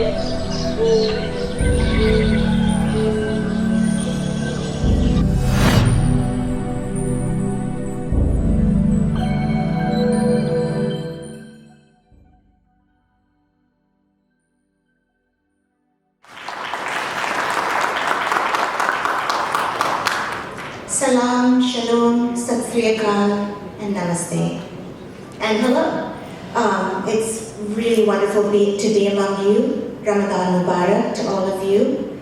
Salam, Shalom, Sat Sri Akal, and Namaste. And hello. It's really wonderful to be among you. Ramadan Mubarak to all of you.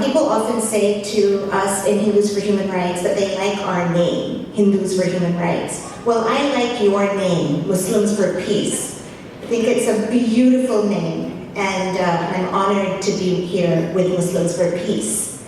People often say to us in Hindus for Human Rights that they like our name, Hindus for Human Rights. Well, I like your name, Muslims for Peace. I think it's a beautiful name, and I'm honored to be here with Muslims for Peace.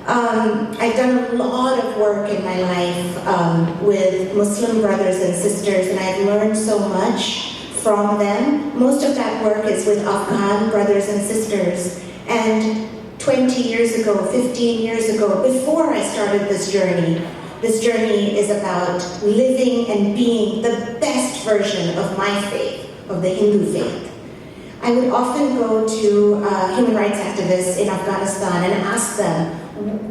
I've done a lot of work in my life with Muslim brothers and sisters, and I've learned so much from them. Most of that work is with Afghan brothers and sisters. And 20 years ago, 15 years ago, before I started this journey is about living and being the best version of my faith, of the Hindu faith. I would often go to human rights activists in Afghanistan and ask them,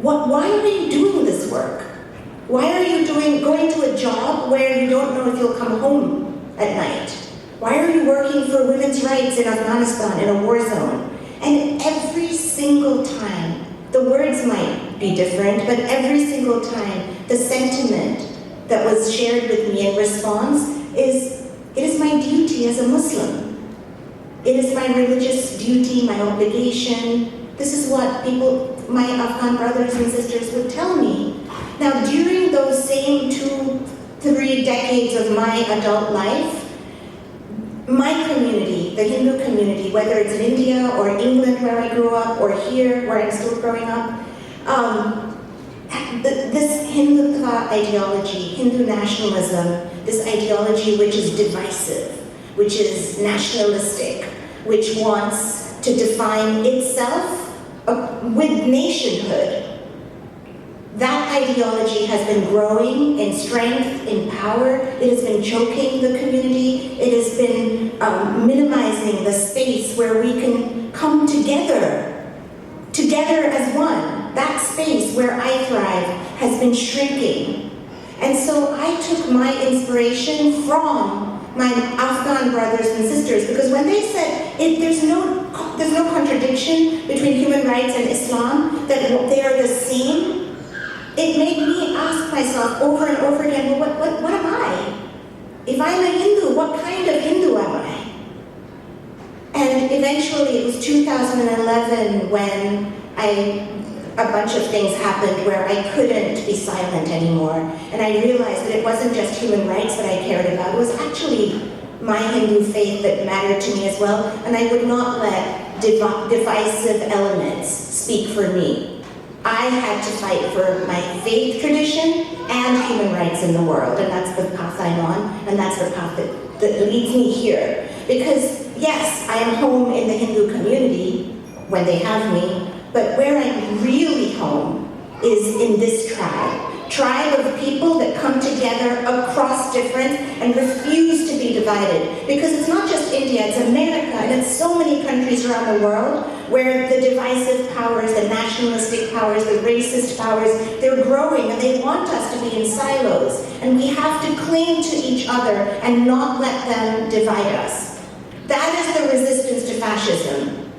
why are you doing this work? Why are you going to a job where you don't know if you'll come home at night? Why are you working for women's rights in Afghanistan in a war zone? And every single time, the words might be different, but every single time, the sentiment that was shared with me in response is, it is my duty as a Muslim. It is my religious duty, my obligation. This is what people, my Afghan brothers and sisters would tell me. Now, during those same 2-3 decades of my adult life, my community, the Hindu community, whether it's in India or England where I grew up, or here where I'm still growing up, this Hindutva ideology, Hindu nationalism, this ideology which is divisive, which is nationalistic, which wants to define itself with nationhood. That ideology has been growing in strength, in power. It has been choking the community. It has been minimizing the space where we can come together as one. That space where I thrive has been shrinking. And so I took my inspiration from my Afghan brothers and sisters, because when they said there's no contradiction between human rights and Islam, that they are the same, it made me ask myself over and over again, well, what am I? If I'm a Hindu, what kind of Hindu am I? And eventually it was 2011 when a bunch of things happened where I couldn't be silent anymore. And I realized that it wasn't just human rights that I cared about, it was actually my Hindu faith that mattered to me as well, and I would not let divisive elements speak for me. I had to fight for my faith tradition and human rights in the world, and that's the path I'm on, and that's the path that leads me here. Because yes, I am home in the Hindu community when they have me, but where I'm really home is in this tribe of people that come together across difference and refuse to be divided. Because it's not just India, it's America, and it's so many countries around the world where the divisive powers, the nationalistic powers, the racist powers, they're growing and they want us to be in silos. And we have to cling to each other and not let them divide us. That is the resistance to fascism.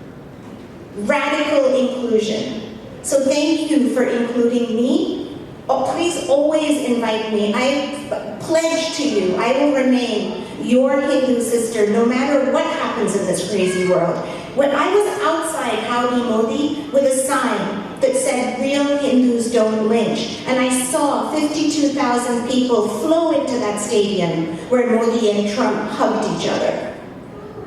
Radical inclusion. So thank you for including me. Oh, please always invite me. I pledge to you, I will remain your Hindu sister no matter what happens in this crazy world. When I was outside Howdy Modi with a sign that said, "Real Hindus don't lynch," and I saw 52,000 people flow into that stadium where Modi and Trump hugged each other.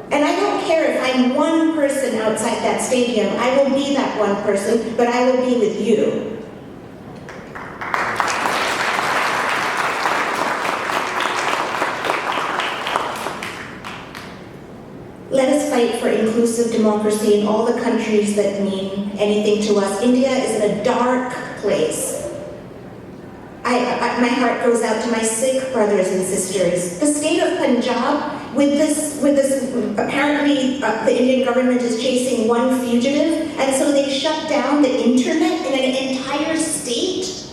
And I don't care if I'm one person outside that stadium, I will be that one person, but I will be with you. Let us fight for inclusive democracy in all the countries that mean anything to us. India is a dark place. My heart goes out to my Sikh brothers and sisters. The state of Punjab with this, apparently the Indian government is chasing one fugitive, and so they shut down the internet in an entire state.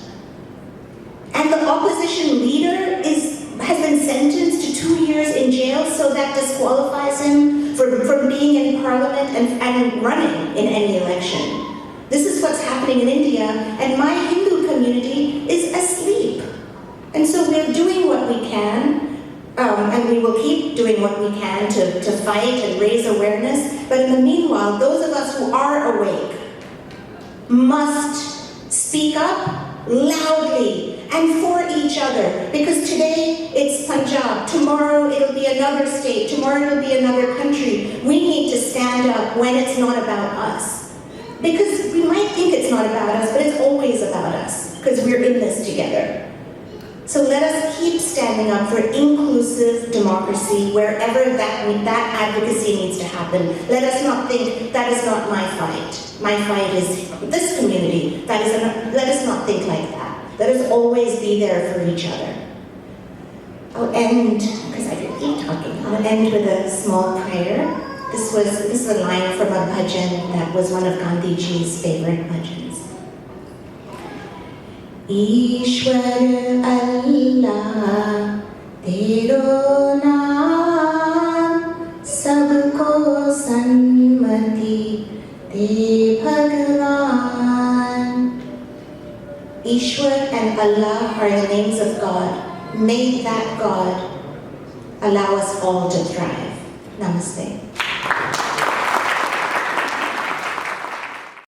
And the opposition leader has been sentenced to 2 years in jail, so that disqualifies him from being in parliament and running in any election. This is what's happening in India, and my Hindu community is asleep. And so we're doing what we can, and we will keep doing what we can to fight and raise awareness. But in the meanwhile, those of us who are awake must speak up loudly and for each other. Because today it's Punjab, tomorrow it'll be another state, tomorrow it'll be another country. We need to stand up when it's not about us. Because we might think it's not about us, but it's always about us, because we're in this together. So let us keep standing up for inclusive democracy wherever that advocacy needs to happen. Let us not think, that is not my fight. My fight is this community. Let us not think like that. Let us always be there for each other. I'll end, because I could keep talking, I'll end with a small prayer. This is a line from a bhajan that was one of Gandhiji's favorite bhajans. Ishwar Allah, Tero naam, sabko sanmati de Bhagwan. Ishwar and Allah are the names of God. May that God allow us all to thrive. Namaste.